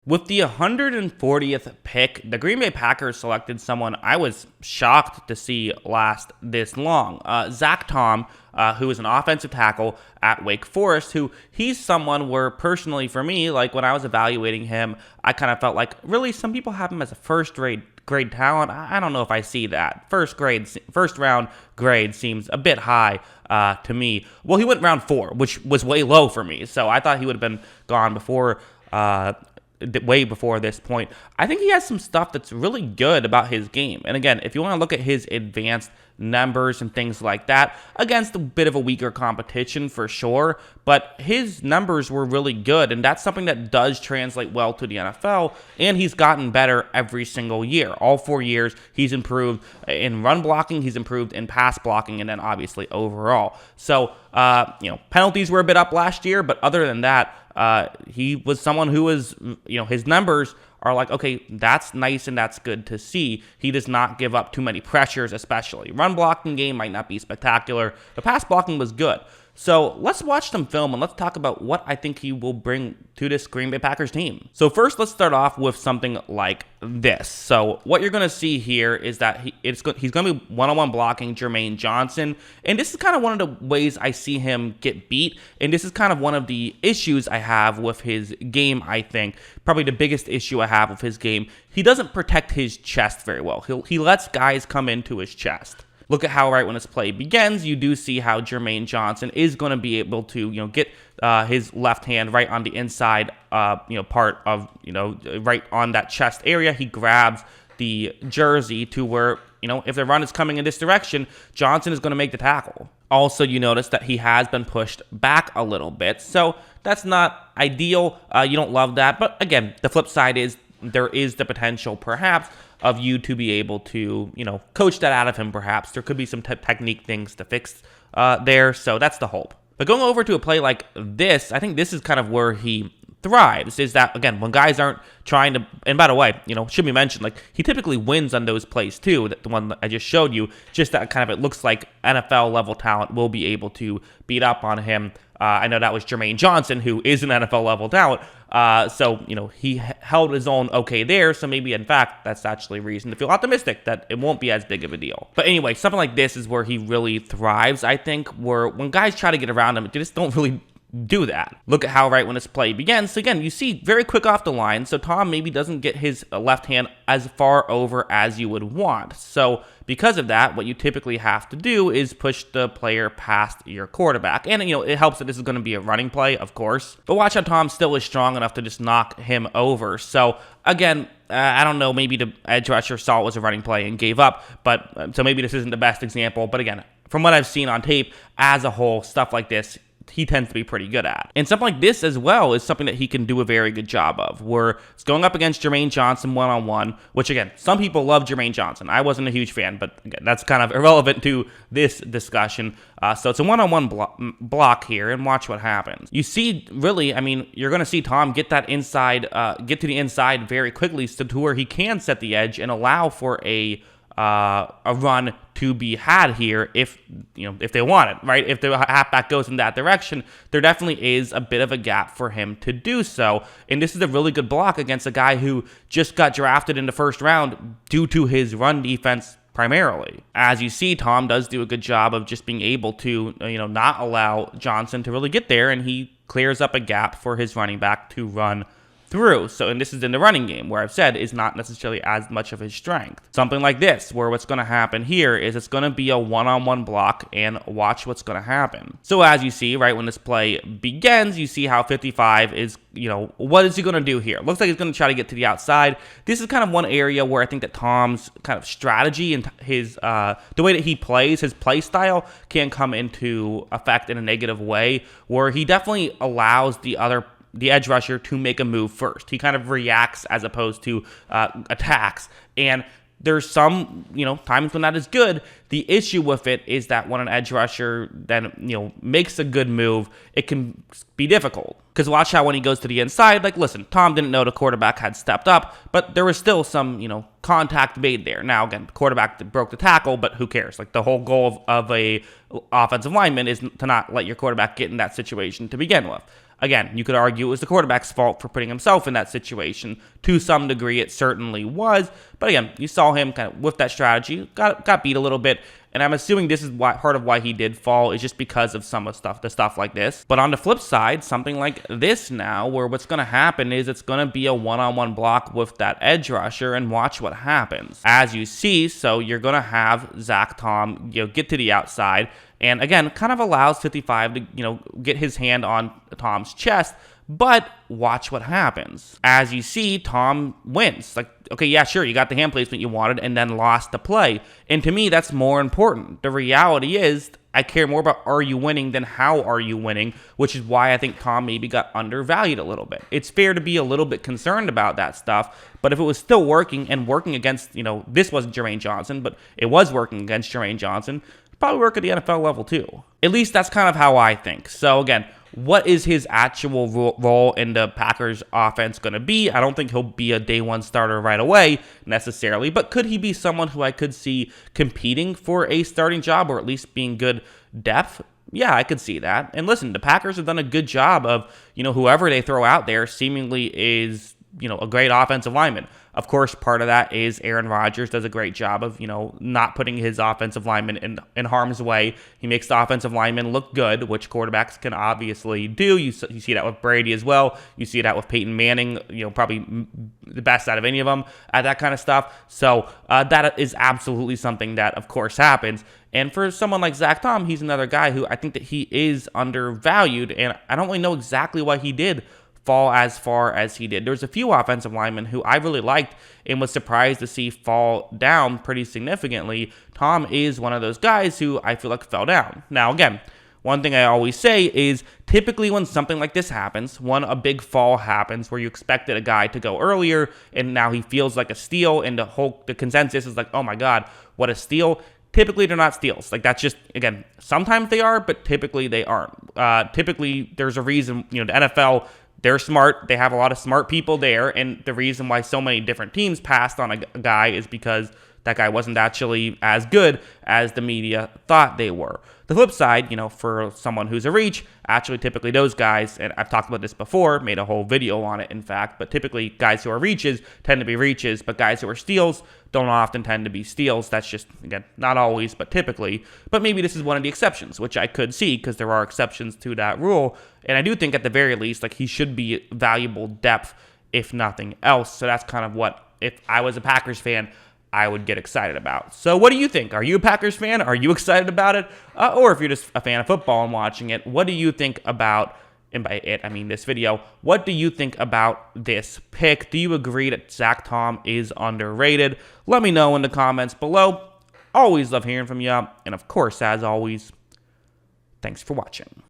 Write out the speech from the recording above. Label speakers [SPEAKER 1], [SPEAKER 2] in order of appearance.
[SPEAKER 1] With the 140th pick, the Green Bay Packers selected someone I was shocked to see last this long. Zach Tom, who is an offensive tackle at Wake Forest, he's someone where personally for me, like when I was evaluating him, I kind of felt like really some people have him as a first grade talent. I don't know if I see that. First round grade seems a bit high to me. Well, he went round 4, which was way low for me. So I thought he would have been gone before way before this point. I think he has some stuff that's really good about his game. And again, if you want to look at his advanced numbers and things like that, against a bit of a weaker competition for sure, but his numbers were really good, and that's something that does translate well to the NFL, and he's gotten better every single year. All 4 years, he's improved in run blocking, he's improved in pass blocking, and then obviously overall. So, penalties were a bit up last year, but other than that, he was someone who was, his numbers are like, okay, that's nice and that's good to see. He does not give up too many pressures, especially. Run blocking game might not be spectacular. The pass blocking was good. So let's watch some film and let's talk about what I think he will bring to this Green Bay Packers team. So first, let's start off with something like this. So what you're going to see here is that he's going to be one-on-one blocking Jermaine Johnson. And this is kind of one of the ways I see him get beat. And this is kind of one of the issues I have with his game, I think. Probably the biggest issue I have with his game. He doesn't protect his chest very well. He lets guys come into his chest. Look at how right when this play begins, you do see how Jermaine Johnson is going to be able to, get his left hand right on the inside, part of, right on that chest area. He grabs the jersey to where, if the run is coming in this direction, Johnson is going to make the tackle. Also, you notice that he has been pushed back a little bit, so that's not ideal. You don't love that, but again, the flip side is there is the potential, perhaps, of you to be able to, coach that out of him, perhaps. There could be some technique things to fix there, so that's the hope. But going over to a play like this, I think this is kind of where he thrives, is that, again, when guys aren't trying to, and by the way, should be mentioned, like, he typically wins on those plays too, the one that I just showed you, just that kind of, it looks like NFL level talent will be able to beat up on him. I know that was Jermaine Johnson, who is an NFL level talent, so, he held his own okay there, so maybe, in fact, that's actually reason to feel optimistic that it won't be as big of a deal. But anyway, something like this is where he really thrives, I think, where when guys try to get around him, they just don't really do that. Look at how right when this play begins. So again, you see very quick off the line, so Tom maybe doesn't get his left hand as far over as you would want. So because of that, what you typically have to do is push the player past your quarterback. And, it helps that this is going to be a running play, of course. But watch how Tom still is strong enough to just knock him over. So again, I don't know, maybe the edge rusher saw it was a running play and gave up, but so maybe this isn't the best example. But again, from what I've seen on tape, as a whole, stuff like this, he tends to be pretty good at. And something like this as well is something that he can do a very good job of, where it's going up against Jermaine Johnson one-on-one, which again, some people love Jermaine Johnson. I wasn't a huge fan, but again, that's kind of irrelevant to this discussion. So it's a one-on-one block here, and watch what happens. You see, really, you're going to see Tom get that inside, get to the inside very quickly to where he can set the edge and allow for a run to be had here if they want it, right? If the halfback goes in that direction, there definitely is a bit of a gap for him to do so. And this is a really good block against a guy who just got drafted in the first round due to his run defense primarily. As you see, Tom does do a good job of just being able to, not allow Johnson to really get there, and he clears up a gap for his running back to run through. So, and this is in the running game, where I've said is not necessarily as much of his strength. Something like this, where what's going to happen here is it's going to be a one-on-one block, and watch what's going to happen. So as you see, right when this play begins, you see how 55 is, what is he going to do here? Looks like he's going to try to get to the outside. This is kind of one area where I think that Tom's kind of strategy and his, the way that he plays, his play style can come into effect in a negative way, where he definitely allows the edge rusher to make a move first. He kind of reacts as opposed to attacks. And there's some, times when that is good. The issue with it is that when an edge rusher then, makes a good move, it can be difficult. Because watch how when he goes to the inside, listen, Tom didn't know the quarterback had stepped up, but there was still some, contact made there. Now, again, the quarterback broke the tackle, but who cares? The whole goal of a offensive lineman is to not let your quarterback get in that situation to begin with. Again, you could argue it was the quarterback's fault for putting himself in that situation. To some degree, it certainly was. But again, you saw him kind of with that strategy, got beat a little bit. And I'm assuming this is part of why he did fall is just because of some of the stuff like this. But on the flip side, something like this now, where what's going to happen is it's going to be a one-on-one block with that edge rusher, and watch what happens. As you see, so you're going to have Zach Tom, get to the outside, and again, kind of allows 55 to, get his hand on Tom's chest. But watch what happens. As you see, Tom wins. Like, okay, yeah, sure, you got the hand placement you wanted and then lost the play. And to me, that's more important. The reality is, I care more about are you winning than how are you winning, which is why I think Tom maybe got undervalued a little bit. It's fair to be a little bit concerned about that stuff, but if it was still working and working against, this wasn't Jermaine Johnson, but it was working against Jermaine Johnson, probably work at the NFL level too. At least that's kind of how I think. So again, what is his actual role in the Packers offense going to be? I don't think he'll be a day one starter right away necessarily, but could he be someone who I could see competing for a starting job or at least being good depth? Yeah, I could see that. And listen, the Packers have done a good job of, whoever they throw out there seemingly is, a great offensive lineman. Of course, part of that is Aaron Rodgers does a great job of, not putting his offensive lineman in harm's way. He makes the offensive lineman look good, which quarterbacks can obviously do. You see that with Brady as well. You see that with Peyton Manning, probably the best out of any of them at that kind of stuff. So that is absolutely something that, of course, happens. And for someone like Zach Tom, he's another guy who I think that he is undervalued, and I don't really know exactly why he did fall as far as he did. There's a few offensive linemen who I really liked and was surprised to see fall down pretty significantly. Tom is one of those guys who I feel like fell down. Now, again, one thing I always say is typically when something like this happens, a big fall happens where you expected a guy to go earlier and now he feels like a steal, and the consensus is like, oh my God, what a steal. Typically, they're not steals. Like, that's just, again, sometimes they are, but typically they aren't. Typically, there's a reason, the NFL, they're smart. They have a lot of smart people there. And the reason why so many different teams passed on a guy is because that guy wasn't actually as good as the media thought they were. The flip side, for someone who's a reach, actually typically those guys, and I've talked about this before, made a whole video on it, in fact, but typically guys who are reaches tend to be reaches, but guys who are steals don't often tend to be steals. That's just, again, not always, but typically. But maybe this is one of the exceptions, which I could see because there are exceptions to that rule. And I do think at the very least, like, he should be valuable depth, if nothing else. So that's kind of what, if I was a Packers fan, I would get excited about. So what do you think? Are you a Packers fan? Are you excited about it? Or if you're just a fan of football and watching it, what do you think about, and by it, I mean this video, what do you think about this pick? Do you agree that Zach Tom is underrated? Let me know in the comments below. Always love hearing from you. And of course, as always, thanks for watching.